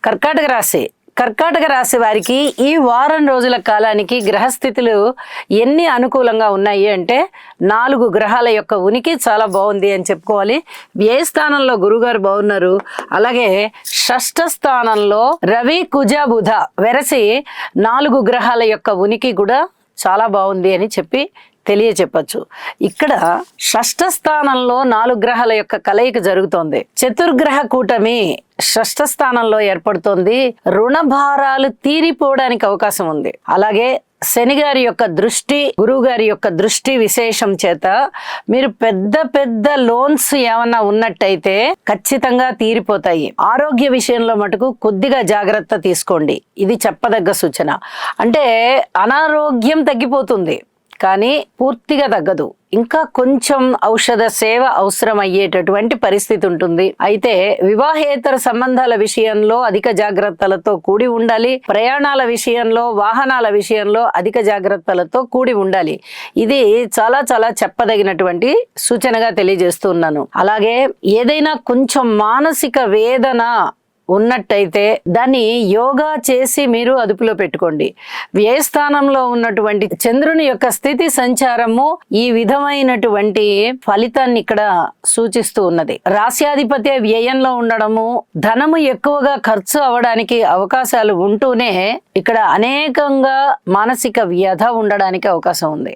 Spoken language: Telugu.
కర్కాటక రాశి కర్కాటక రాశి వారికి ఈ వారం రోజుల కాలానికి గ్రహస్థితులు ఎన్ని అనుకూలంగా ఉన్నాయి అంటే 4 గ్రహాల యొక్క ఉనికి చాలా బాగుంది అని చెప్పుకోవాలి. వ్యయ స్థానంలో గురుగారు బాగున్నారు. అలాగే షష్ఠ స్థానంలో రవి కుజ బుధ వెరసి 4 గ్రహాల యొక్క ఉనికి కూడా చాలా బాగుంది అని తెలియచెప్పచ్చు. ఇక్కడ షష్ఠ స్థానంలో 4 గ్రహాల యొక్క కలయిక జరుగుతోంది. చతుర్గ్రహ కూటమి షష్ఠ స్థానంలో ఏర్పడుతోంది. రుణ భారాలు తీరిపోవడానికి అవకాశం ఉంది. అలాగే శని గారి యొక్క దృష్టి, గురువు గారి యొక్క దృష్టి విశేషం చేత మీరు పెద్ద పెద్ద లోన్స్ ఏమన్నా ఉన్నట్టయితే ఖచ్చితంగా తీరిపోతాయి. ఆరోగ్య విషయంలో మటుకు కొద్దిగా జాగ్రత్త తీసుకోండి. ఇది చెప్పదగ్గ సూచన. అంటే అనారోగ్యం తగ్గిపోతుంది కానీ పూర్తిగా తగ్గదు. ఇంకా కొంచెం ఔషధ సేవ అవసరం అయ్యేటటువంటి పరిస్థితి ఉంటుంది. అయితే వివాహేతర సంబంధాల విషయంలో అధిక జాగ్రత్తలతో కూడి ఉండాలి. ప్రయాణాల విషయంలో, వాహనాల విషయంలో అధిక జాగ్రత్తలతో కూడి ఉండాలి. ఇది చాలా చాలా చెప్పదగినటువంటి సూచనగా తెలియజేస్తున్నాను. అలాగే ఏదైనా కొంచెం మానసిక వేదన ఉన్నట్టయితే దాన్ని యోగా చేసి మీరు అదుపులో పెట్టుకోండి. వ్యయస్థానంలో ఉన్నటువంటి చంద్రుని యొక్క స్థితి సంచారము ఈ విధమైనటువంటి ఫలితాన్ని ఇక్కడ సూచిస్తూ ఉన్నది. రాశ్యాధిపతి వ్యయంలో ఉండడము, ధనము ఎక్కువగా ఖర్చు అవడానికి అవకాశాలు ఉంటూనే ఇక్కడ అనేకంగా మానసిక వ్యధ ఉండడానికి అవకాశం ఉంది.